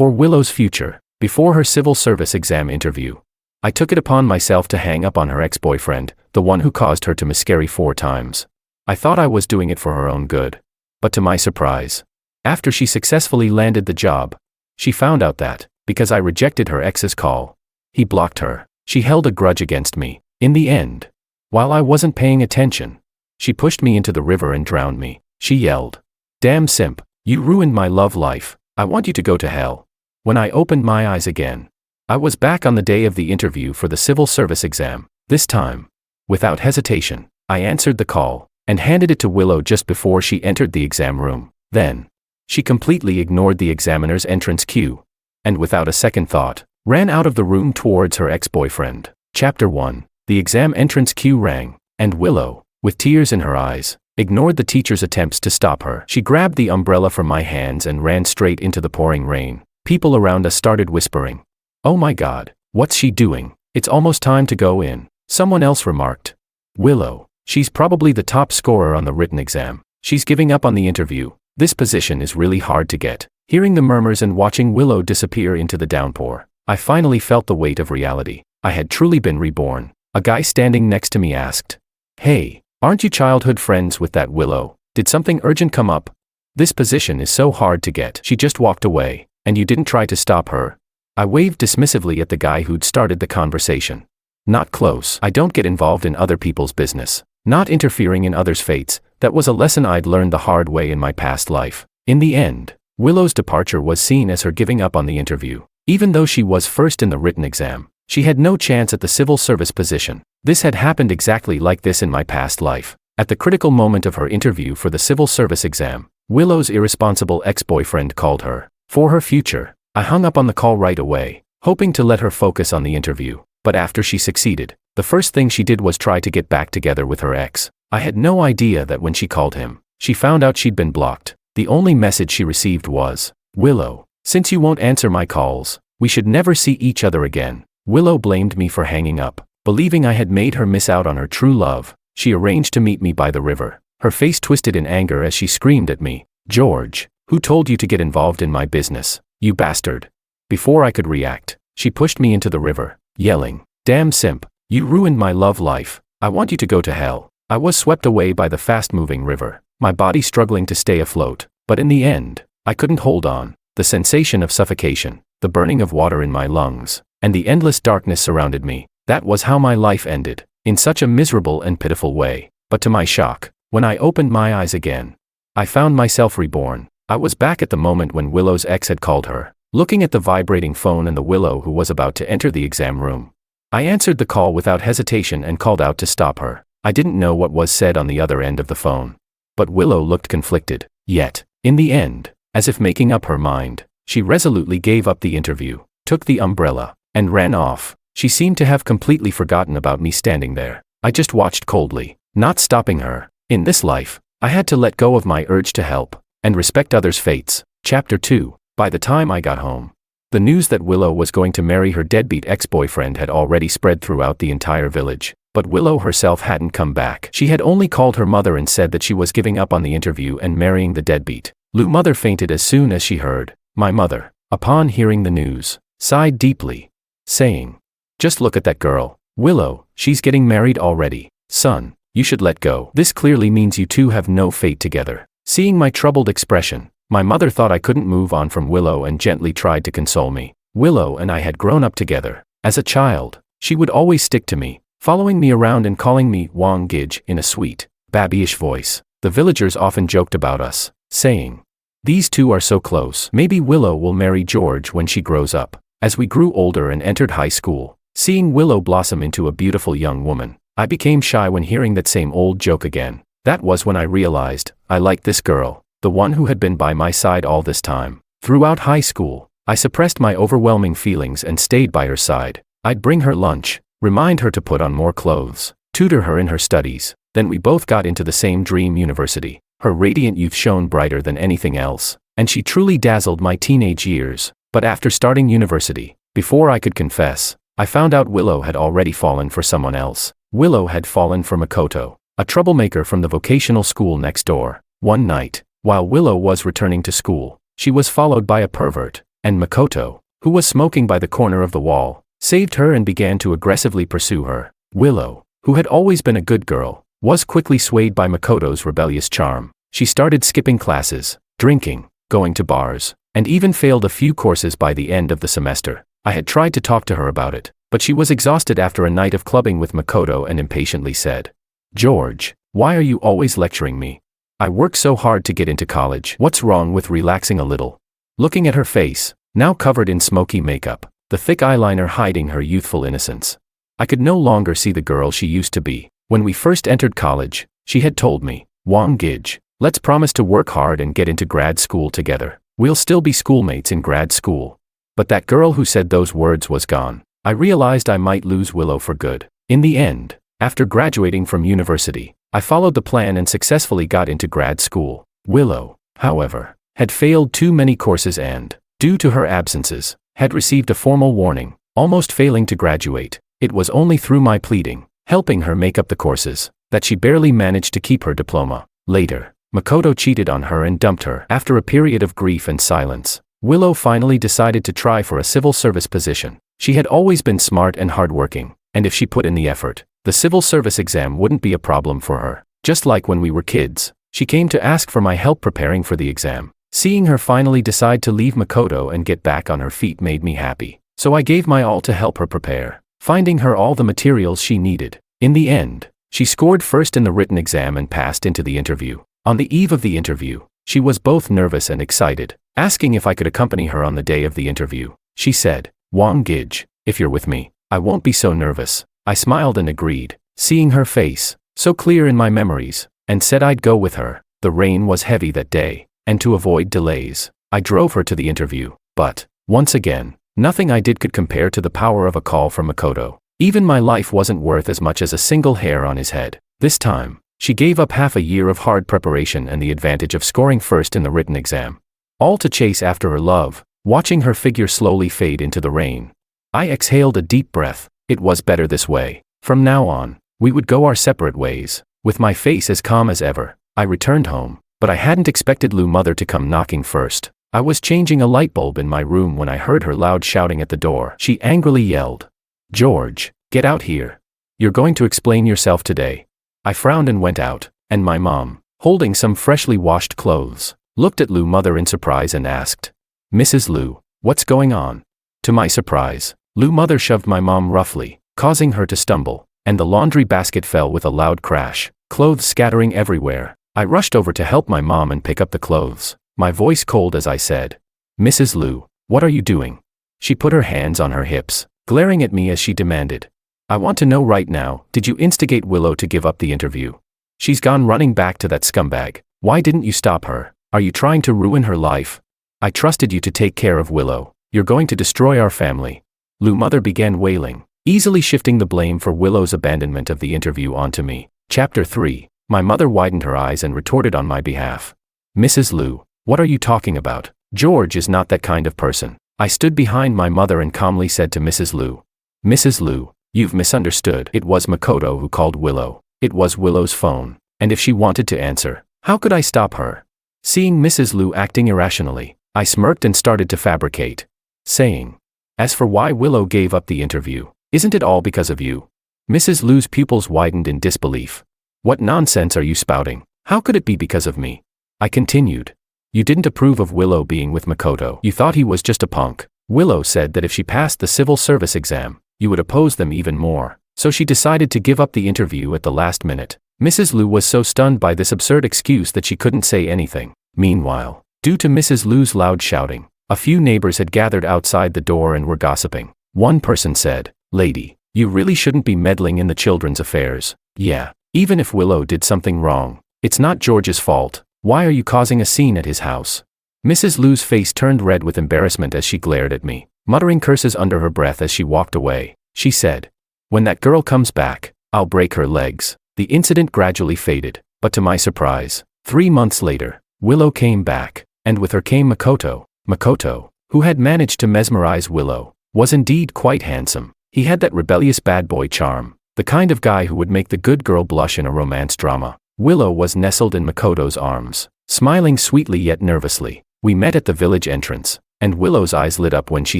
For Willow's future, before her civil service exam interview. I took it upon myself to hang up on her ex-boyfriend, the one who caused her to miscarry 4 times. I thought I was doing it for her own good. But to my surprise, after she successfully landed the job, she found out that, because I rejected her ex's call, he blocked her. She held a grudge against me. In the end, while I wasn't paying attention, she pushed me into the river and drowned me. She yelled, "Damn simp, you ruined my love life. I want you to go to hell." When I opened my eyes again, I was back on the day of the interview for the civil service exam. This time, without hesitation, I answered the call and handed it to Willow just before she entered the exam room. Then, she completely ignored the examiner's entrance cue, and without a second thought, ran out of the room towards her ex-boyfriend. Chapter 1. The exam entrance cue rang, and Willow, with tears in her eyes, ignored the teacher's attempts to stop her. She grabbed the umbrella from my hands and ran straight into the pouring rain. People around us started whispering, "Oh my God, what's she doing? It's almost time to go in." Someone else remarked, "Willow, she's probably the top scorer on the written exam. She's giving up on the interview. This position is really hard to get." Hearing the murmurs and watching Willow disappear into the downpour, I finally felt the weight of reality. I had truly been reborn. A guy standing next to me asked, "Hey, aren't you childhood friends with that Willow? Did something urgent come up? This position is so hard to get. She just walked away, and you didn't try to stop her." I waved dismissively at the guy who'd started the conversation. "Not close. I don't get involved in other people's business. Not interfering in others' fates." That was a lesson I'd learned the hard way in my past life. In the end, Willow's departure was seen as her giving up on the interview. Even though she was first in the written exam, she had no chance at the civil service position. This had happened exactly like this in my past life. At the critical moment of her interview for the civil service exam, Willow's irresponsible ex-boyfriend called her. For her future, I hung up on the call right away, hoping to let her focus on the interview. But after she succeeded, the first thing she did was try to get back together with her ex. I had no idea that when she called him, she found out she'd been blocked. The only message she received was, "Willow, since you won't answer my calls, we should never see each other again." Willow blamed me for hanging up. Believing I had made her miss out on her true love, she arranged to meet me by the river. Her face twisted in anger as she screamed at me, "George, who told you to get involved in my business, you bastard?" Before I could react, she pushed me into the river, yelling, "Damn simp, you ruined my love life. I want you to go to hell." I was swept away by the fast-moving river, my body struggling to stay afloat. But in the end, I couldn't hold on. The sensation of suffocation, the burning of water in my lungs, and the endless darkness surrounded me. That was how my life ended, in such a miserable and pitiful way. But to my shock, when I opened my eyes again, I found myself reborn. I was back at the moment when Willow's ex had called her, looking at the vibrating phone and the Willow who was about to enter the exam room. I answered the call without hesitation and called out to stop her. I didn't know what was said on the other end of the phone. But Willow looked conflicted. Yet, in the end, as if making up her mind, she resolutely gave up the interview, took the umbrella, and ran off. She seemed to have completely forgotten about me standing there. I just watched coldly, not stopping her. In this life, I had to let go of my urge to help, and respect others' fates. Chapter 2. By the time I got home, the news that Willow was going to marry her deadbeat ex-boyfriend had already spread throughout the entire village. But Willow herself hadn't come back. She had only called her mother and said that she was giving up on the interview and marrying the deadbeat. Lou's mother fainted as soon as she heard. My mother, upon hearing the news, sighed deeply, saying, "Just look at that girl, Willow, she's getting married already. Son, you should let go. This clearly means you two have no fate together." Seeing my troubled expression, my mother thought I couldn't move on from Willow and gently tried to console me. Willow and I had grown up together. As a child, she would always stick to me, following me around and calling me Wang Gij in a sweet, babyish voice. The villagers often joked about us, saying, "These two are so close. Maybe Willow will marry George when she grows up." As we grew older and entered high school, seeing Willow blossom into a beautiful young woman, I became shy when hearing that same old joke again. That was when I realized, I liked this girl, the one who had been by my side all this time. Throughout high school, I suppressed my overwhelming feelings and stayed by her side. I'd bring her lunch, remind her to put on more clothes, tutor her in her studies. Then we both got into the same dream university. Her radiant youth shone brighter than anything else, and she truly dazzled my teenage years. But after starting university, before I could confess, I found out Willow had already fallen for someone else. Willow had fallen for Makoto, a troublemaker from the vocational school next door. One night, while Willow was returning to school, she was followed by a pervert. and Makoto, who was smoking by the corner of the wall, saved her and began to aggressively pursue her. Willow, who had always been a good girl, was quickly swayed by Makoto's rebellious charm. She started skipping classes, drinking, going to bars, and even failed a few courses by the end of the semester. I had tried to talk to her about it, but she was exhausted after a night of clubbing with Makoto and impatiently said, "George, why are you always lecturing me? I work so hard to get into college. What's wrong with relaxing a little?" Looking at her face, now covered in smoky makeup, the thick eyeliner hiding her youthful innocence, I could no longer see the girl she used to be. When we first entered college, she had told me, "Wang Gij, let's promise to work hard and get into grad school together. We'll still be schoolmates in grad school." But that girl who said those words was gone. I realized I might lose Willow for good. In the end, after graduating from university, I followed the plan and successfully got into grad school. Willow, however, had failed too many courses and, due to her absences, had received a formal warning, almost failing to graduate. It was only through my pleading, helping her make up the courses, that she barely managed to keep her diploma. Later, Makoto cheated on her and dumped her. After a period of grief and silence, Willow finally decided to try for a civil service position. She had always been smart and hardworking, and if she put in the effort, the civil service exam wouldn't be a problem for her. Just like when we were kids, she came to ask for my help preparing for the exam. Seeing her finally decide to leave Makoto and get back on her feet made me happy, so I gave my all to help her prepare, finding her all the materials she needed. In the end, she scored first in the written exam and passed into the interview. On the eve of the interview, she was both nervous and excited, asking if I could accompany her on the day of the interview. She said, "Wang Gij, if you're with me, I won't be so nervous." I smiled and agreed, seeing her face, so clear in my memories, and said I'd go with her. The rain was heavy that day, and to avoid delays, I drove her to the interview. But, once again, nothing I did could compare to the power of a call from Makoto. Even my life wasn't worth as much as a single hair on his head. This time, she gave up half a year of hard preparation and the advantage of scoring first in the written exam, all to chase after her love. Watching her figure slowly fade into the rain, I exhaled a deep breath. It was better this way. From now on, we would go our separate ways. With my face as calm as ever, I returned home, but I hadn't expected Lu's mother to come knocking first. I was changing a light bulb in my room when I heard her loud shouting at the door. She angrily yelled, "George, get out here. You're going to explain yourself today." I frowned and went out, and my mom, holding some freshly washed clothes, looked at Lu's mother in surprise and asked, "Mrs. Lu, what's going on?" To my surprise, Lu's mother shoved my mom roughly, causing her to stumble, and the laundry basket fell with a loud crash, clothes scattering everywhere. I rushed over to help my mom and pick up the clothes, my voice cold as I said, "Mrs. Lu, what are you doing?" She put her hands on her hips, glaring at me as she demanded, "I want to know right now, did you instigate Willow to give up the interview? She's gone running back to that scumbag. Why didn't you stop her? Are you trying to ruin her life? I trusted you to take care of Willow. You're going to destroy our family." Lu's mother began wailing, easily shifting the blame for Willow's abandonment of the interview onto me. Chapter 3. My mother widened her eyes and retorted on my behalf. "Mrs. Lu, what are you talking about? George is not that kind of person." I stood behind my mother and calmly said to Mrs. Lu, "Mrs. Lu, you've misunderstood. It was Makoto who called Willow. It was Willow's phone, and if she wanted to answer, how could I stop her?" Seeing Mrs. Lu acting irrationally, I smirked and started to fabricate, saying, "As for why Willow gave up the interview, isn't it all because of you?" Mrs. Lu's pupils widened in disbelief. "What nonsense are you spouting? How could it be because of me?" I continued. "You didn't approve of Willow being with Makoto. You thought he was just a punk. Willow said that if she passed the civil service exam, you would oppose them even more, so she decided to give up the interview at the last minute." Mrs. Lu was so stunned by this absurd excuse that she couldn't say anything. Meanwhile, due to Mrs. Lu's loud shouting, a few neighbors had gathered outside the door and were gossiping. One person said, "Lady, you really shouldn't be meddling in the children's affairs. Yeah, even if Willow did something wrong, it's not George's fault. Why are you causing a scene at his house?" Mrs. Lu's face turned red with embarrassment as she glared at me, muttering curses under her breath as she walked away. She said, "When that girl comes back, I'll break her legs." The incident gradually faded, but to my surprise, 3 months later, Willow came back, and with her came Makoto. Makoto, who had managed to mesmerize Willow, was indeed quite handsome. He had that rebellious bad boy charm, the kind of guy who would make the good girl blush in a romance drama. Willow was nestled in Makoto's arms, smiling sweetly yet nervously. We met at the village entrance. and Willow's eyes lit up when she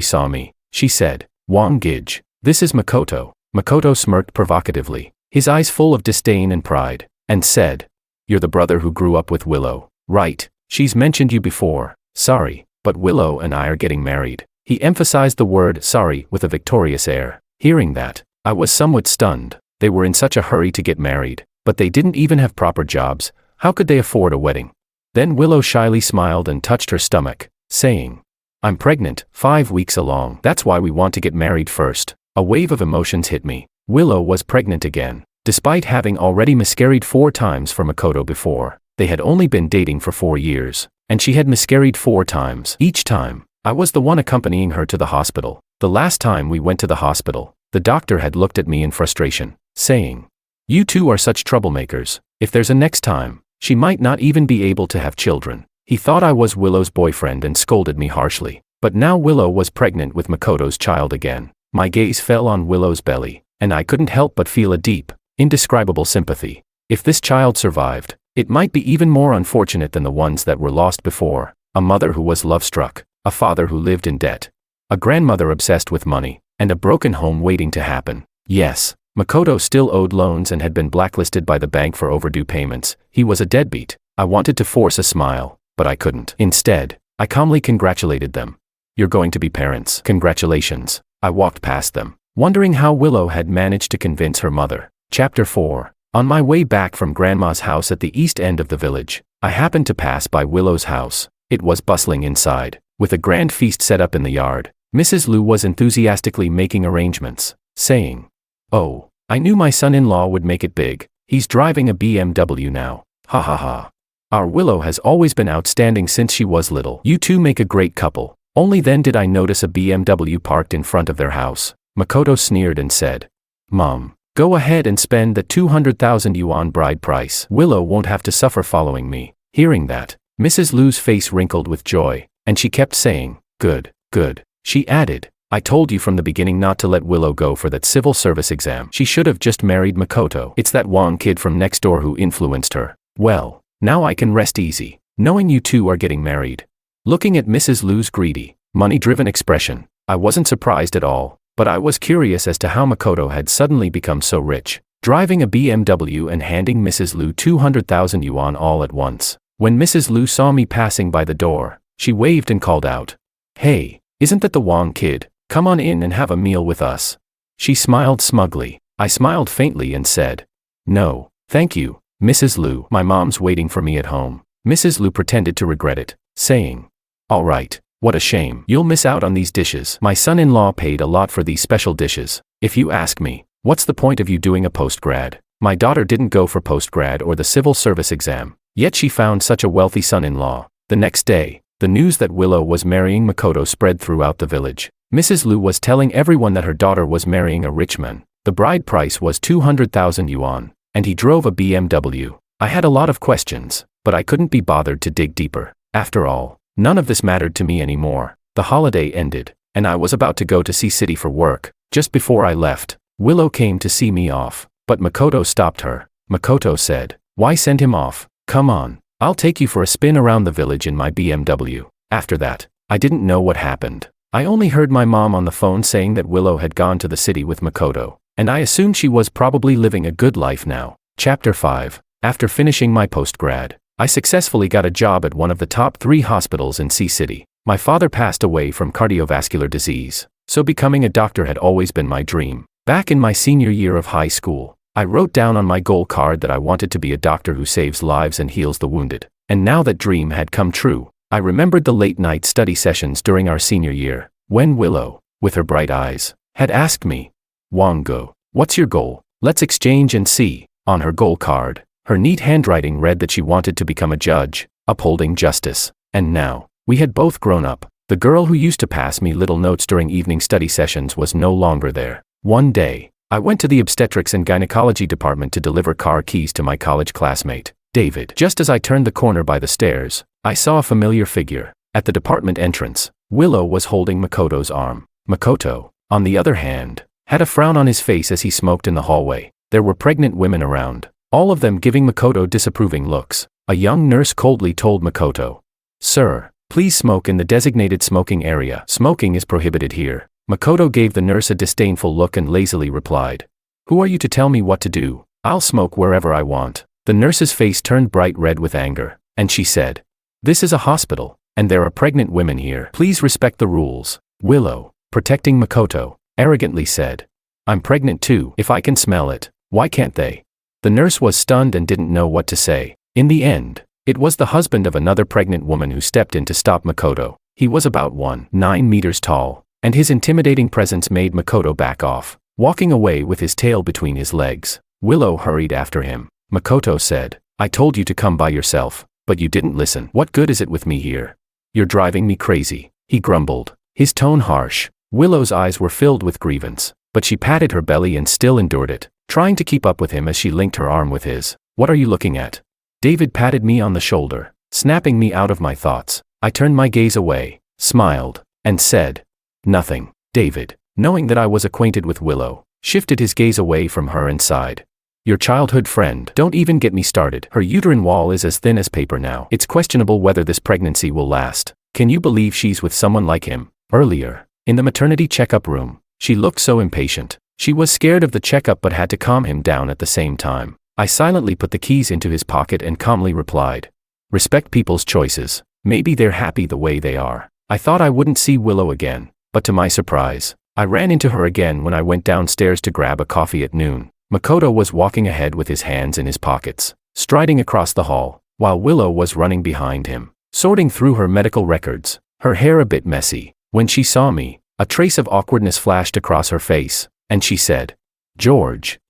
saw me. She said, "Wang Gij, this is Makoto." Makoto smirked provocatively, his eyes full of disdain and pride, and said, "You're the brother who grew up with Willow, right? She's mentioned you before. Sorry, but Willow and I are getting married." He emphasized the word sorry with a victorious air. Hearing that, I was somewhat stunned. They were in such a hurry to get married, but they didn't even have proper jobs. How could they afford a wedding? Then Willow shyly smiled and touched her stomach, saying, "I'm pregnant, 5 weeks along. That's why we want to get married first." A wave of emotions hit me. Willow was pregnant again. Despite having already miscarried 4 times for Makoto before, they had only been dating for 4 years, and she had miscarried 4 times. Each time, I was the one accompanying her to the hospital. The last time we went to the hospital, the doctor had looked at me in frustration, saying, "You two are such troublemakers. If there's a next time, she might not even be able to have children." He thought I was Willow's boyfriend and scolded me harshly. But now Willow was pregnant with Makoto's child again. My gaze fell on Willow's belly, and I couldn't help but feel a deep, indescribable sympathy. If this child survived, it might be even more unfortunate than the ones that were lost before. A mother who was love-struck, a father who lived in debt, a grandmother obsessed with money, and a broken home waiting to happen. Yes, Makoto still owed loans and had been blacklisted by the bank for overdue payments. He was a deadbeat. I wanted to force a smile, but I couldn't. Instead, I calmly congratulated them. "You're going to be parents. Congratulations." I walked past them, wondering how Willow had managed to convince her mother. Chapter 4. On my way back from Grandma's house at the east end of the village, I happened to pass by Willow's house. It was bustling inside, with a grand feast set up in the yard. Mrs. Liu was enthusiastically making arrangements, saying, "Oh, I knew my son-in-law would make it big. He's driving a BMW now. Ha ha ha. Our Willow has always been outstanding since she was little. You two make a great couple." Only then did I notice a BMW parked in front of their house. Makoto sneered and said, "Mom, go ahead and spend the 200,000 yuan bride price. Willow won't have to suffer following me." Hearing that, Mrs. Liu's face wrinkled with joy, and she kept saying, "Good, good." She added, "I told you from the beginning not to let Willow go for that civil service exam. She should have just married Makoto. It's that Wang kid from next door who influenced her." Well, now I can rest easy, knowing you two are getting married. Looking at Mrs. Liu's greedy, money-driven expression, I wasn't surprised at all, but I was curious as to how Makoto had suddenly become so rich, driving a BMW and handing Mrs. Liu 200,000 yuan all at once. When Mrs. Liu saw me passing by the door, she waved and called out, "Hey, isn't that the Wang kid? Come on in and have a meal with us." She smiled smugly. I smiled faintly and said, "No, thank you, Mrs. Liu. My mom's waiting for me at home." Mrs. Liu pretended to regret it, saying, "All right, what a shame. You'll miss out on these dishes. My son-in-law paid a lot for these special dishes. If you ask me, what's the point of you doing a postgrad? My daughter didn't go for postgrad or the civil service exam, yet she found such a wealthy son-in-law." The next day, the news that Willow was marrying Makoto spread throughout the village. Mrs. Liu was telling everyone that her daughter was marrying a rich man. The bride price was 200,000 yuan, and he drove a BMW. I had a lot of questions, but I couldn't be bothered to dig deeper. After all, none of this mattered to me anymore. The holiday ended, and I was about to go to C-City for work. Just before I left, Willow came to see me off, but Makoto stopped her. Makoto said, "Why send him off? Come on, I'll take you for a spin around the village in my BMW." After that, I didn't know what happened. I only heard my mom on the phone saying that Willow had gone to the city with Makoto, and I assumed she was probably living a good life now. Chapter 5. After finishing my postgrad, I successfully got a job at one of the top 3 hospitals in C-City. My father passed away from cardiovascular disease, so becoming a doctor had always been my dream. Back in my senior year of high school, I wrote down on my goal card that I wanted to be a doctor who saves lives and heals the wounded. And now that dream had come true, I remembered the late-night study sessions during our senior year, when Willow, with her bright eyes, had asked me, "Wango, what's your goal? Let's exchange and see." On her goal card, her neat handwriting read that she wanted to become a judge, upholding justice. And now, we had both grown up. The girl who used to pass me little notes during evening study sessions was no longer there. One day, I went to the obstetrics and gynecology department to deliver car keys to my college classmate, David. Just as I turned the corner by the stairs, I saw a familiar figure. At the department entrance, Willow was holding Makoto's arm. Makoto, on the other hand, had a frown on his face as he smoked in the hallway. There were pregnant women around, all of them giving Makoto disapproving looks. A young nurse coldly told Makoto, "Sir, Please smoke in the designated smoking area. Smoking is prohibited here. Makoto gave the nurse a disdainful look and lazily replied. Who are you to tell me what to do? I'll smoke wherever I want. The nurse's face turned bright red with anger, and she said, This is a hospital, and there are pregnant women here. Please respect the rules. Willow, protecting Makoto, arrogantly said, I'm pregnant too. If I can smell it, why can't they? The nurse was stunned and didn't know what to say. In the end, it was the husband of another pregnant woman who stepped in to stop Makoto. He was about 1.9 meters tall, and his intimidating presence made Makoto back off, walking away with his tail between his legs. Willow hurried after him. Makoto said, I told you to come by yourself, but you didn't listen. What good is it with me here? You're driving me crazy, he grumbled, his tone harsh. Willow's eyes were filled with grievance, but she patted her belly and still endured it, trying to keep up with him as she linked her arm with his. What are you looking at? David patted me on the shoulder, snapping me out of my thoughts. I turned my gaze away, smiled, and said, Nothing. David, knowing that I was acquainted with Willow, shifted his gaze away from her and sighed. Your childhood friend. Don't even get me started. Her uterine wall is as thin as paper now. It's questionable whether this pregnancy will last. Can you believe she's with someone like him? Earlier, in the maternity checkup room, she looked so impatient. She was scared of the checkup but had to calm him down at the same time. I silently put the keys into his pocket and calmly replied, Respect people's choices. Maybe they're happy the way they are. I thought I wouldn't see Willow again, but to my surprise, I ran into her again when I went downstairs to grab a coffee at noon. Makoto was walking ahead with his hands in his pockets, striding across the hall, while Willow was running behind him, sorting through her medical records, her hair a bit messy. When she saw me, a trace of awkwardness flashed across her face, and she said, George,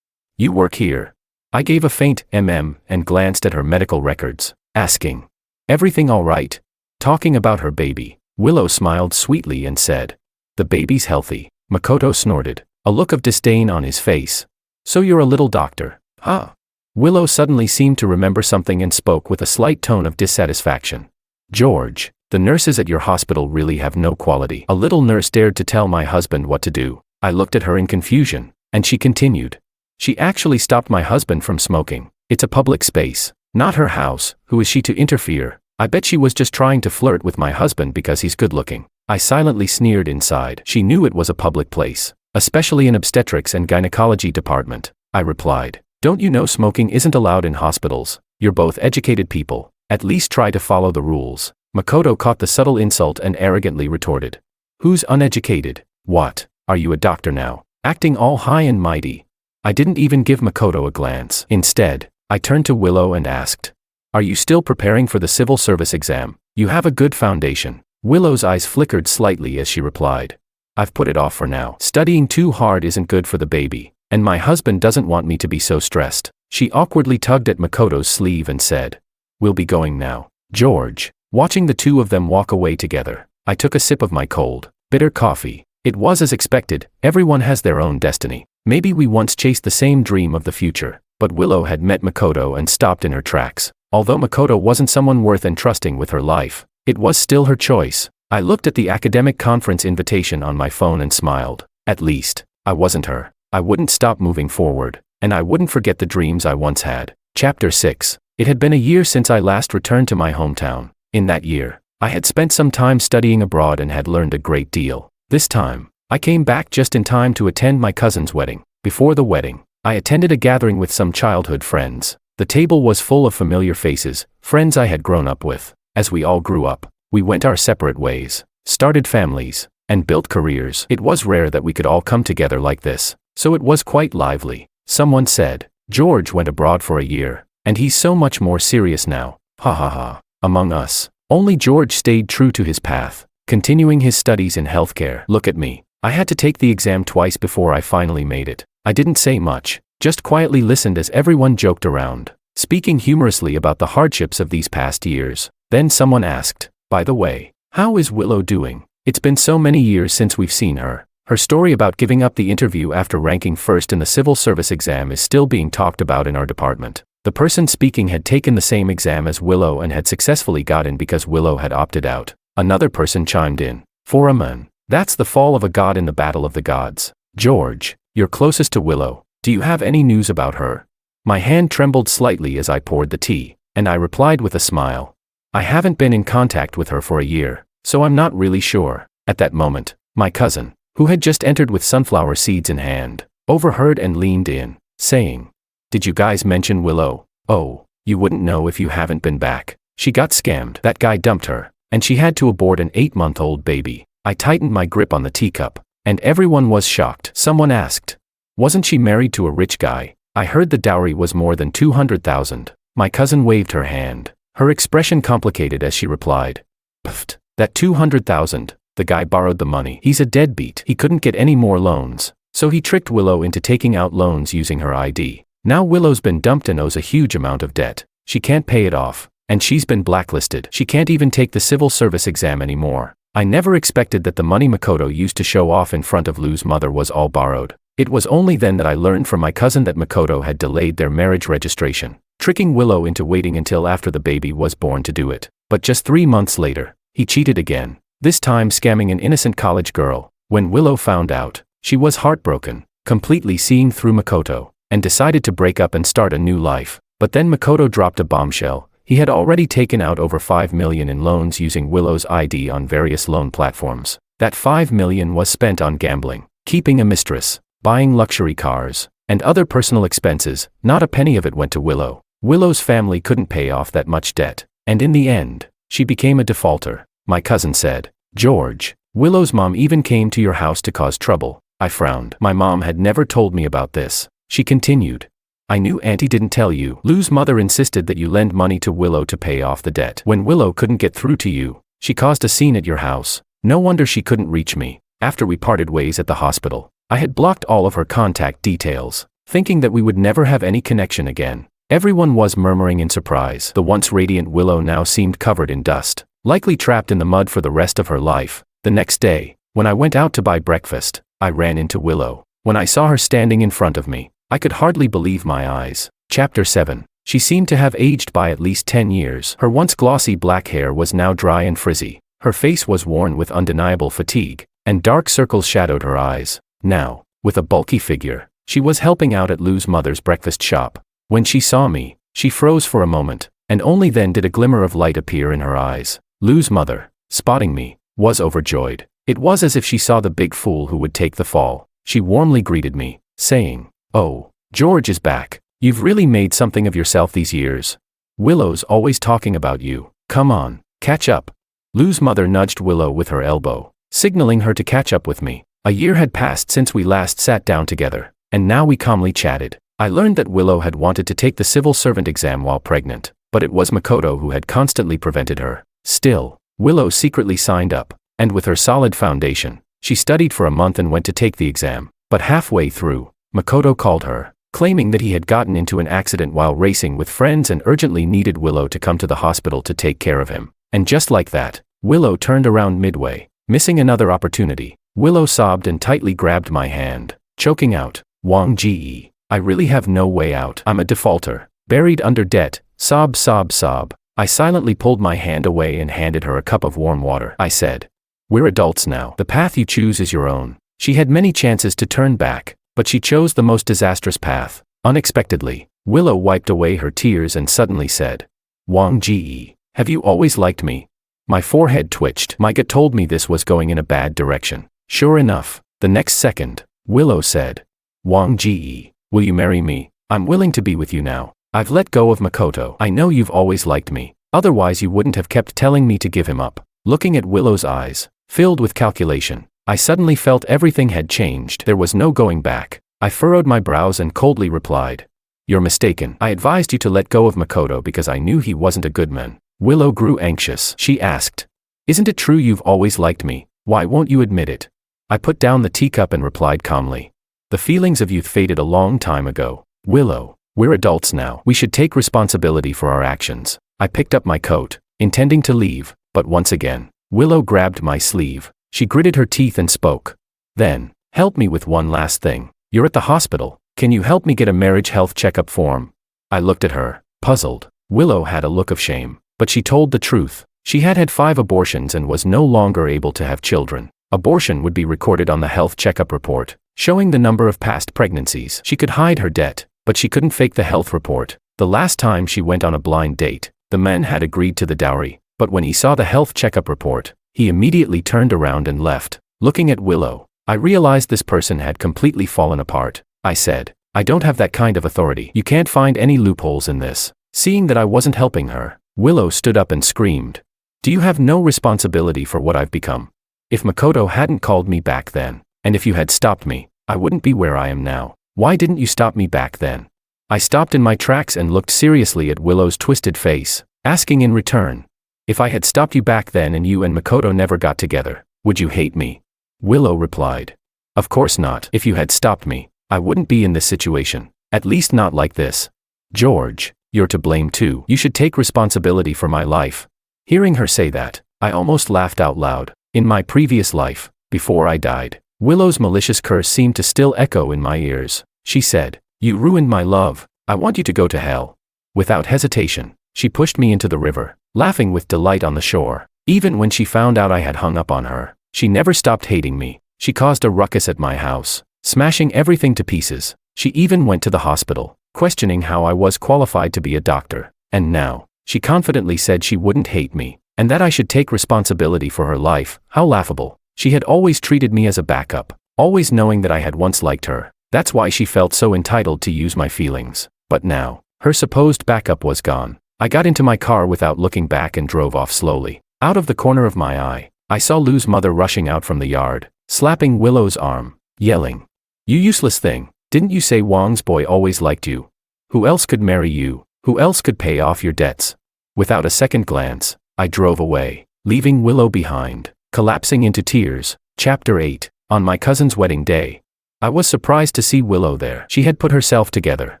you work here. I gave a faint and glanced at her medical records, asking, Everything all right? Talking about her baby, Willow smiled sweetly and said, The baby's healthy. Makoto snorted, a look of disdain on his face. So you're a little doctor, huh? Willow suddenly seemed to remember something and spoke with a slight tone of dissatisfaction. George, the nurses at your hospital really have no quality. A little nurse dared to tell my husband what to do. I looked at her in confusion, and she continued. She actually stopped my husband from smoking. It's a public space, not her house. Who is she to interfere? I bet she was just trying to flirt with my husband because he's good looking. I silently sneered inside. She knew it was a public place, especially an obstetrics and gynecology department. I replied, Don't you know smoking isn't allowed in hospitals? You're both educated people. At least try to follow the rules. Makoto caught the subtle insult and arrogantly retorted. Who's uneducated? What? Are you a doctor now? Acting all high and mighty. I didn't even give Makoto a glance. Instead, I turned to Willow and asked, Are you still preparing for the civil service exam? You have a good foundation. Willow's eyes flickered slightly as she replied, I've put it off for now. Studying too hard isn't good for the baby, and my husband doesn't want me to be so stressed. She awkwardly tugged at Makoto's sleeve and said, We'll be going now. George, watching the two of them walk away together, I took a sip of my cold, bitter coffee. It was as expected. Everyone has their own destiny. Maybe we once chased the same dream of the future, but Willow had met Makoto and stopped in her tracks. Although Makoto wasn't someone worth entrusting with her life, it was still her choice. I looked at the academic conference invitation on my phone and smiled. At least, I wasn't her. I wouldn't stop moving forward, and I wouldn't forget the dreams I once had. Chapter 6. It had been a year since I last returned to my hometown. In that year, I had spent some time studying abroad and had learned a great deal. This time, I came back just in time to attend my cousin's wedding. Before the wedding, I attended a gathering with some childhood friends. The table was full of familiar faces, friends I had grown up with. As we all grew up, we went our separate ways, started families, and built careers. It was rare that we could all come together like this, so it was quite lively. Someone said, George went abroad for a year, and he's so much more serious now. Ha ha ha. Among us, only George stayed true to his path, continuing his studies in healthcare. Look at me. I had to take the exam twice before I finally made it. I didn't say much, just quietly listened as everyone joked around, speaking humorously about the hardships of these past years. Then someone asked, By the way, how is Willow doing? It's been so many years since we've seen her. Her story about giving up the interview after ranking first in the civil service exam is still being talked about in our department. The person speaking had taken the same exam as Willow and had successfully got in because Willow had opted out. Another person chimed in, For a man, that's the fall of a god in the battle of the gods. George, you're closest to Willow. Do you have any news about her? My hand trembled slightly as I poured the tea, and I replied with a smile. I haven't been in contact with her for a year, so I'm not really sure. At that moment, my cousin, who had just entered with sunflower seeds in hand, overheard and leaned in, saying, "Did you guys mention Willow? Oh, you wouldn't know if you haven't been back. She got scammed. That guy dumped her, and she had to abort an 8-month-old baby." I tightened my grip on the teacup, and everyone was shocked. Someone asked, "Wasn't she married to a rich guy?" I heard the dowry was more than 200,000. My cousin waved her hand, her expression complicated as she replied, "Pfft, that 200,000, the guy borrowed the money. He's a deadbeat. He couldn't get any more loans, so he tricked Willow into taking out loans using her ID. Now Willow's been dumped and owes a huge amount of debt. She can't pay it off, and she's been blacklisted. She can't even take the civil service exam anymore." I never expected that the money Makoto used to show off in front of Lou's mother was all borrowed. It was only then that I learned from my cousin that Makoto had delayed their marriage registration, tricking Willow into waiting until after the baby was born to do it. But just 3 months later, he cheated again, this time scamming an innocent college girl. When Willow found out, she was heartbroken, completely seeing through Makoto, and decided to break up and start a new life. But then Makoto dropped a bombshell. He had already taken out over 5 million in loans using Willow's ID on various loan platforms. That 5 million was spent on gambling, keeping a mistress, buying luxury cars, and other personal expenses. Not a penny of it went to Willow. Willow's family couldn't pay off that much debt, and in the end, she became a defaulter. My cousin said, "George, Willow's mom even came to your house to cause trouble." I frowned. My mom had never told me about this. She continued, "I knew Auntie didn't tell you. Lou's mother insisted that you lend money to Willow to pay off the debt. When Willow couldn't get through to you, she caused a scene at your house. No wonder she couldn't reach me. After we parted ways at the hospital, I had blocked all of her contact details, thinking that we would never have any connection again." Everyone was murmuring in surprise. The once radiant Willow now seemed covered in dust, likely trapped in the mud for the rest of her life. The next day, when I went out to buy breakfast, I ran into Willow. When I saw her standing in front of me, I could hardly believe my eyes. Chapter 7. She seemed to have aged by at least 10 years. Her once glossy black hair was now dry and frizzy. Her face was worn with undeniable fatigue, and dark circles shadowed her eyes. Now, with a bulky figure, she was helping out at Lou's mother's breakfast shop. When she saw me, she froze for a moment, and only then did a glimmer of light appear in her eyes. Lou's mother, spotting me, was overjoyed. It was as if she saw the big fool who would take the fall. She warmly greeted me, saying, "Oh, George is back. You've really made something of yourself these years. Willow's always talking about you. Come on, catch up." Lou's mother nudged Willow with her elbow, signaling her to catch up with me. A year had passed since we last sat down together, and now we calmly chatted. I learned that Willow had wanted to take the civil servant exam while pregnant, but it was Makoto who had constantly prevented her. Still, Willow secretly signed up, and with her solid foundation, she studied for a month and went to take the exam. But halfway through, Makoto called her, claiming that he had gotten into an accident while racing with friends and urgently needed Willow to come to the hospital to take care of him. And just like that, Willow turned around midway, missing another opportunity. Willow sobbed and tightly grabbed my hand, choking out, "Wang Ji, I really have no way out. I'm a defaulter, buried under debt." Sob, sob, sob. I silently pulled my hand away and handed her a cup of warm water. I said, "We're adults now. The path you choose is your own." She had many chances to turn back, but she chose the most disastrous path. Unexpectedly, Willow wiped away her tears and suddenly said, "Wang Ji, have you always liked me?" My forehead twitched. My gut told me this was going in a bad direction. Sure enough, the next second, Willow said, "Wang Ji, will you marry me? I'm willing to be with you now. I've let go of Makoto. I know you've always liked me, otherwise you wouldn't have kept telling me to give him up." Looking at Willow's eyes, filled with calculation, I suddenly felt everything had changed. There was no going back. I furrowed my brows and coldly replied, "You're mistaken. I advised you to let go of Makoto because I knew he wasn't a good man." Willow grew anxious. She asked, "Isn't it true you've always liked me? Why won't you admit it?" I put down the teacup and replied calmly, "The feelings of youth faded a long time ago. Willow, we're adults now. We should take responsibility for our actions." I picked up my coat, intending to leave, but once again, Willow grabbed my sleeve. She gritted her teeth and spoke. "Then, help me with one last thing. You're at the hospital. Can you help me get a marriage health checkup form?" I looked at her, puzzled. Willow had a look of shame, but she told the truth. She had had 5 abortions and was no longer able to have children. Abortion would be recorded on the health checkup report, showing the number of past pregnancies. She could hide her debt, but she couldn't fake the health report. The last time she went on a blind date, the man had agreed to the dowry, But when he saw the health checkup report, he immediately turned around and left. Looking at Willow, I realized this person had completely fallen apart. I said, I don't have that kind of authority. You can't find any loopholes in this. Seeing that I wasn't helping her, Willow stood up and screamed, do you have no responsibility for what I've become? If Makoto hadn't called me back then, and if you had stopped me, I wouldn't be where I am now. Why didn't you stop me back then? I stopped in my tracks and looked seriously at Willow's twisted face, asking in return, if I had stopped you back then and you and Makoto never got together, would you hate me? Willow replied, of course not. If you had stopped me, I wouldn't be in this situation, at least not like this. George, you're to blame too. You should take responsibility for my life. Hearing her say that, I almost laughed out loud. In my previous life, before I died, Willow's malicious curse seemed to still echo in my ears. She said, you ruined my love. I want you to go to hell. Without hesitation, she pushed me into the river, laughing with delight on the shore. Even when she found out I had hung up on her, she never stopped hating me. She caused a ruckus at my house, smashing everything to pieces. She even went to the hospital, questioning how I was qualified to be a doctor. And now, she confidently said she wouldn't hate me, and that I should take responsibility for her life. How laughable. She had always treated me as a backup, always knowing that I had once liked her. That's why she felt so entitled to use my feelings. But now, her supposed backup was gone. I got into my car without looking back and drove off slowly. Out of the corner of my eye, I saw Lou's mother rushing out from the yard, slapping Willow's arm, yelling, you useless thing, didn't you say Wang's boy always liked you? Who else could marry you? Who else could pay off your debts? Without a second glance, I drove away, leaving Willow behind, collapsing into tears. Chapter 8. On my cousin's wedding day. I was surprised to see Willow there. She had put herself together,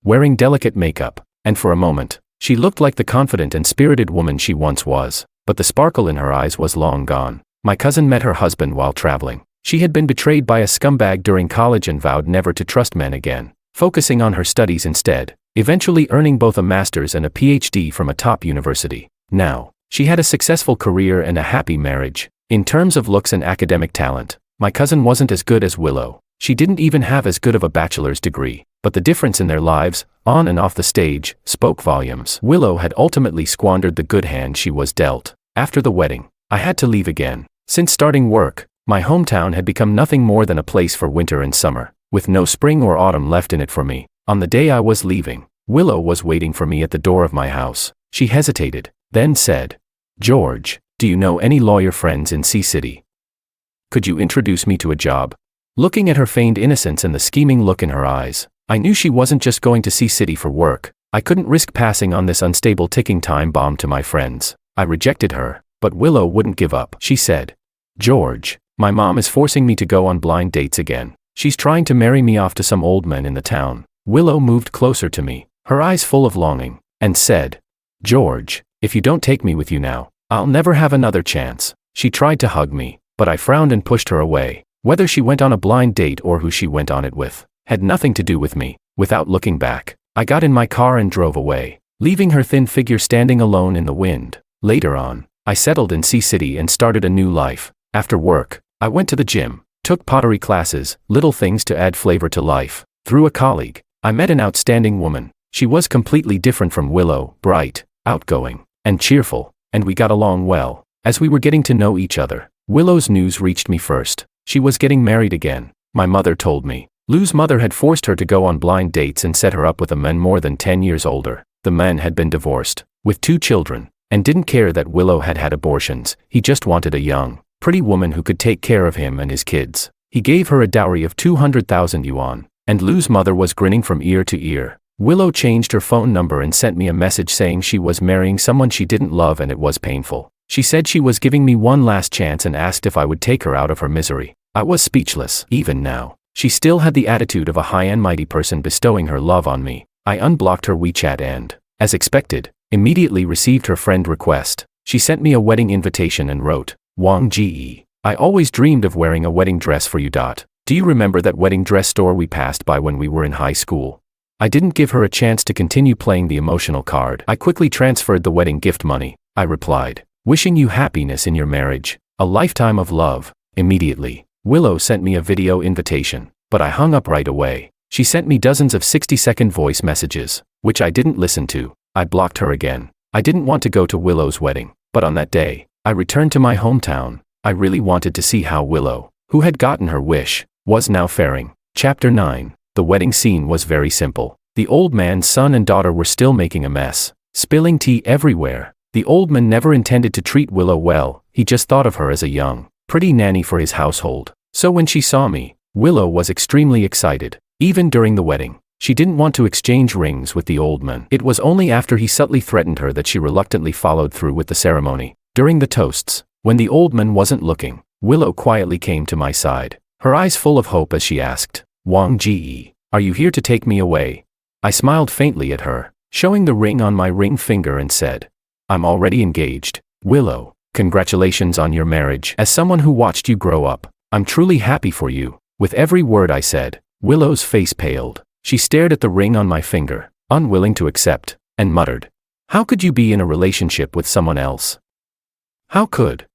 wearing delicate makeup, and for a moment, she looked like the confident and spirited woman she once was, but the sparkle in her eyes was long gone. My cousin met her husband while traveling. She had been betrayed by a scumbag during college and vowed never to trust men again, focusing on her studies instead, eventually earning both a master's and a PhD from a top university. Now, she had a successful career and a happy marriage. In terms of looks and academic talent, my cousin wasn't as good as Willow. She didn't even have as good of a bachelor's degree, but the difference in their lives, on and off the stage, spoke volumes. Willow had ultimately squandered the good hand she was dealt. After the wedding, I had to leave again. Since starting work, my hometown had become nothing more than a place for winter and summer, with no spring or autumn left in it for me. On the day I was leaving, Willow was waiting for me at the door of my house. She hesitated, then said, George, do you know any lawyer friends in C-City? Could you introduce me to a job? Looking at her feigned innocence and the scheming look in her eyes, I knew she wasn't just going to C-City for work. I couldn't risk passing on this unstable ticking time bomb to my friends. I rejected her, but Willow wouldn't give up. She said, George, my mom is forcing me to go on blind dates again. She's trying to marry me off to some old men in the town. Willow moved closer to me, her eyes full of longing, and said, George, if you don't take me with you now, I'll never have another chance. She tried to hug me, but I frowned and pushed her away. Whether she went on a blind date or who she went on it with, had nothing to do with me. Without looking back, I got in my car and drove away, leaving her thin figure standing alone in the wind. Later on, I settled in C-City and started a new life. After work, I went to the gym, took pottery classes, little things to add flavor to life. Through a colleague, I met an outstanding woman. She was completely different from Willow, bright, outgoing, and cheerful, and we got along well. As we were getting to know each other, Willow's news reached me first. She was getting married again. My mother told me. Lou's mother had forced her to go on blind dates and set her up with a man more than 10 years older. The man had been divorced, with 2 children, and didn't care that Willow had had abortions. He just wanted a young, pretty woman who could take care of him and his kids. He gave her a dowry of 200,000 yuan, and Lou's mother was grinning from ear to ear. Willow changed her phone number and sent me a message saying she was marrying someone she didn't love and it was painful. She said she was giving me one last chance and asked if I would take her out of her misery. I was speechless. Even now, she still had the attitude of a high and mighty person bestowing her love on me. I unblocked her WeChat and, as expected, immediately received her friend request. She sent me a wedding invitation and wrote, Wang Ge, I always dreamed of wearing a wedding dress for you. Do you remember that wedding dress store we passed by when we were in high school? I didn't give her a chance to continue playing the emotional card. I quickly transferred the wedding gift money. I replied, wishing you happiness in your marriage, a lifetime of love. Immediately, Willow sent me a video invitation, but I hung up right away. She sent me dozens of 60-second voice messages, which I didn't listen to. I blocked her again. I didn't want to go to Willow's wedding, But on that day, I returned to my hometown. I really wanted to see how Willow, who had gotten her wish, was now faring. Chapter 9. The wedding scene was very simple. The old man's son and daughter were still making a mess, spilling tea everywhere. The old man never intended to treat Willow well, he just thought of her as a young, pretty nanny for his household. So when she saw me, Willow was extremely excited. Even during the wedding, she didn't want to exchange rings with the old man. It was only after he subtly threatened her that she reluctantly followed through with the ceremony. During the toasts, when the old man wasn't looking, Willow quietly came to my side, her eyes full of hope as she asked, "Wang Ji, are you here to take me away?" I smiled faintly at her, showing the ring on my ring finger and said, "I'm already engaged. Willow, congratulations on your marriage. As someone who watched you grow up, I'm truly happy for you." With every word I said, Willow's face paled. She stared at the ring on my finger, unwilling to accept, and muttered, "How could you be in a relationship with someone else? How could?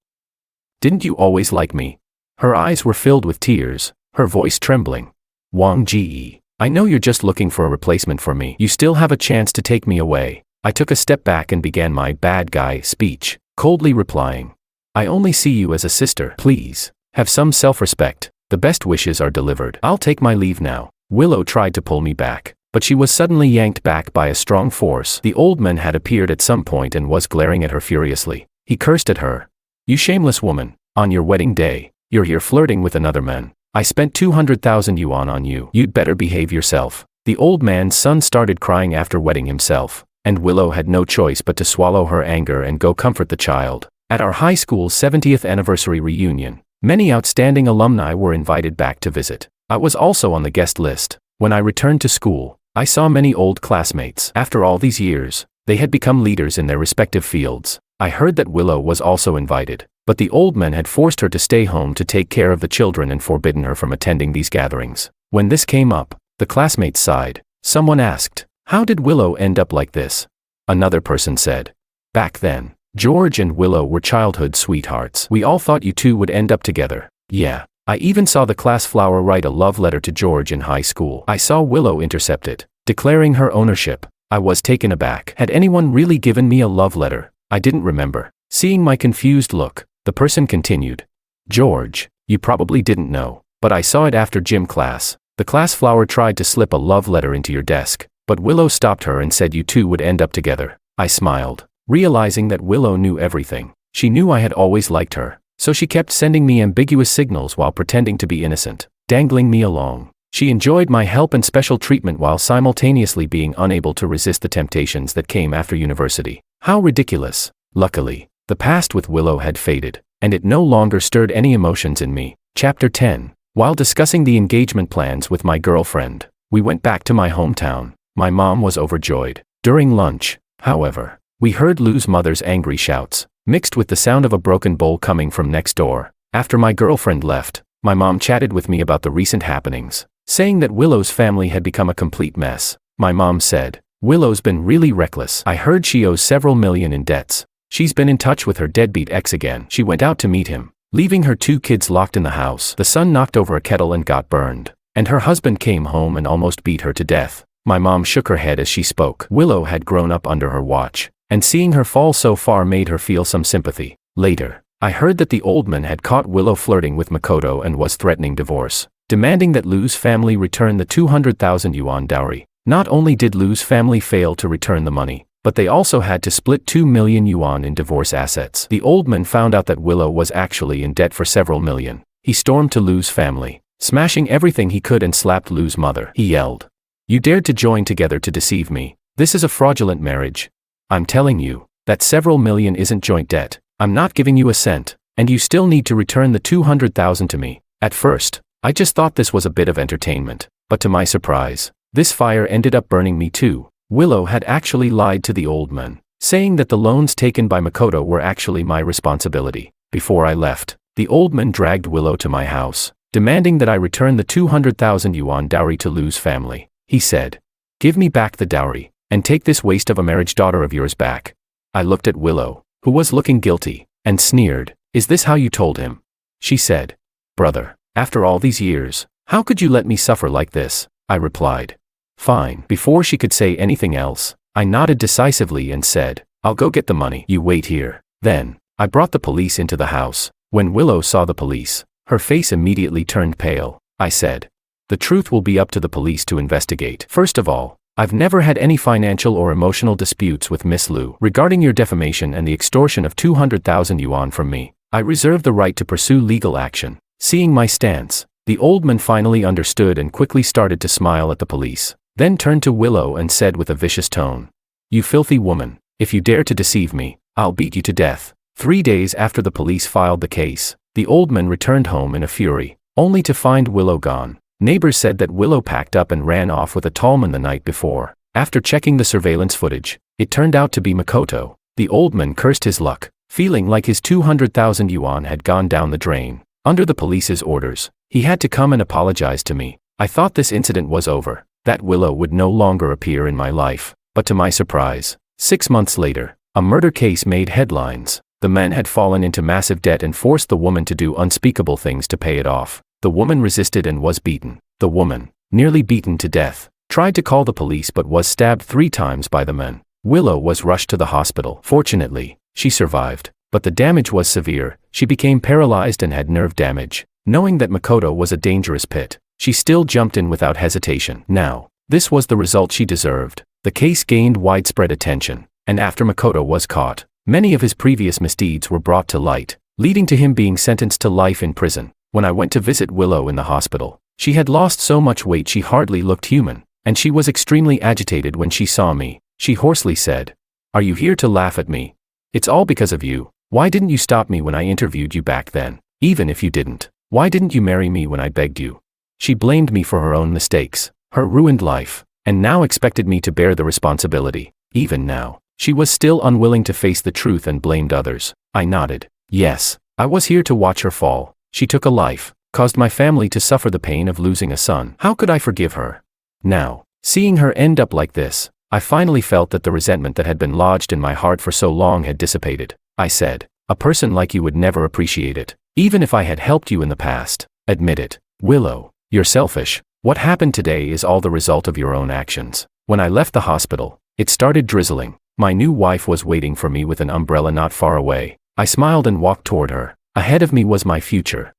Didn't you always like me?" Her eyes were filled with tears, her voice trembling. "Wang Ji, I know you're just looking for a replacement for me. You still have a chance to take me away." I took a step back and began my bad guy speech, coldly replying, "I only see you as a sister. Please, have some self-respect. The best wishes are delivered. I'll take my leave now." Willow tried to pull me back, but she was suddenly yanked back by a strong force. The old man had appeared at some point and was glaring at her furiously. He cursed at her. "You shameless woman, on your wedding day, you're here flirting with another man. I spent 200,000 yuan on you. You'd better behave yourself." The old man's son started crying after wedding himself, and Willow had no choice but to swallow her anger and go comfort the child. At our high school's 70th anniversary reunion, many outstanding alumni were invited back to visit. I was also on the guest list. When I returned to school, I saw many old classmates. After all these years, they had become leaders in their respective fields. I heard that Willow was also invited, but the old man had forced her to stay home to take care of the children and forbidden her from attending these gatherings. When this came up, the classmates sighed. Someone asked, "How did Willow end up like this?" Another person said, "Back then, George and Willow were childhood sweethearts. We all thought you two would end up together." Yeah, I even saw the class flower write a love letter to George in high school. I saw Willow intercept it, declaring her ownership. I was taken aback. Had anyone really given me a love letter? I didn't remember. Seeing my confused look, the person continued, "George, you probably didn't know, but I saw it after gym class. The class flower tried to slip a love letter into your desk, but Willow stopped her and said you two would end up together." I smiled, realizing that Willow knew everything. She knew I had always liked her, so she kept sending me ambiguous signals while pretending to be innocent, dangling me along. She enjoyed my help and special treatment while simultaneously being unable to resist the temptations that came after university. How ridiculous. Luckily, the past with Willow had faded, and it no longer stirred any emotions in me. Chapter 10. While discussing the engagement plans with my girlfriend, we went back to my hometown. My mom was overjoyed. During lunch, however, we heard Lou's mother's angry shouts, mixed with the sound of a broken bowl coming from next door. After my girlfriend left, my mom chatted with me about the recent happenings, saying that Willow's family had become a complete mess. My mom said, "Willow's been really reckless. I heard she owes several million in debts. She's been in touch with her deadbeat ex again." She went out to meet him, leaving her two kids locked in the house. The son knocked over a kettle and got burned, and her husband came home and almost beat her to death. My mom shook her head as she spoke. Willow had grown up under her watch, and seeing her fall so far made her feel some sympathy. Later, I heard that the old man had caught Willow flirting with Makoto and was threatening divorce, demanding that Lou's family return the 200,000 yuan dowry. Not only did Lou's family fail to return the money, but they also had to split 2 million yuan in divorce assets. The old man found out that Willow was actually in debt for several million. He stormed to Lou's family, smashing everything he could and slapped Lou's mother. He yelled, "You dared to join together to deceive me. This is a fraudulent marriage. I'm telling you that several million isn't joint debt. I'm not giving you a cent, and you still need to return the 200,000 to me." At first, I just thought this was a bit of entertainment, but to my surprise, this fire ended up burning me too. Willow had actually lied to the old man, saying that the loans taken by Makoto were actually my responsibility. Before I left, the old man dragged Willow to my house, demanding that I return the 200,000 yuan dowry to Lou's family. He said, "Give me back the dowry, and take this waste of a marriage daughter of yours back." I looked at Willow, who was looking guilty, and sneered, "Is this how you told him?" She said, "Brother, after all these years, how could you let me suffer like this?" I replied, "Fine." Before she could say anything else, I nodded decisively and said, "I'll go get the money. You wait here." Then, I brought the police into the house. When Willow saw the police, her face immediately turned pale. I said, "The truth will be up to the police to investigate. First of all, I've never had any financial or emotional disputes with Miss Liu. Regarding your defamation and the extortion of 200,000 yuan from me, I reserve the right to pursue legal action." Seeing my stance, the old man finally understood and quickly started to smile at the police, then turned to Willow and said with a vicious tone, "You filthy woman, if you dare to deceive me, I'll beat you to death." 3 days after the police filed the case, the old man returned home in a fury, only to find Willow gone. Neighbors said that Willow packed up and ran off with a tall man the night before. After checking the surveillance footage, it turned out to be Makoto. The old man cursed his luck, feeling like his 200,000 yuan had gone down the drain. Under the police's orders, he had to come and apologize to me. I thought this incident was over, that Willow would no longer appear in my life, but to my surprise, 6 months later, a murder case made headlines. The man had fallen into massive debt and forced the woman to do unspeakable things to pay it off. The woman resisted and was beaten. The woman, nearly beaten to death, tried to call the police but was stabbed 3 times by the man. Willow was rushed to the hospital. Fortunately, she survived, but the damage was severe. She became paralyzed and had nerve damage. Knowing that Makoto was a dangerous pit, she still jumped in without hesitation. Now, this was the result she deserved. The case gained widespread attention, and after Makoto was caught, many of his previous misdeeds were brought to light, leading to him being sentenced to life in prison. When I went to visit Willow in the hospital, she had lost so much weight she hardly looked human, and she was extremely agitated when she saw me. She hoarsely said, "Are you here to laugh at me? It's all because of you. Why didn't you stop me when I interviewed you back then? Even if you didn't, why didn't you marry me when I begged you?" She blamed me for her own mistakes, her ruined life, and now expected me to bear the responsibility. Even now, she was still unwilling to face the truth and blamed others. I nodded. Yes, I was here to watch her fall. She took a life, caused my family to suffer the pain of losing a son. How could I forgive her? Now, seeing her end up like this, I finally felt that the resentment that had been lodged in my heart for so long had dissipated. I said, "A person like you would never appreciate it, even if I had helped you in the past. Admit it. Willow, you're selfish. What happened today is all the result of your own actions." When I left the hospital, it started drizzling. My new wife was waiting for me with an umbrella not far away. I smiled and walked toward her. Ahead of me was my future,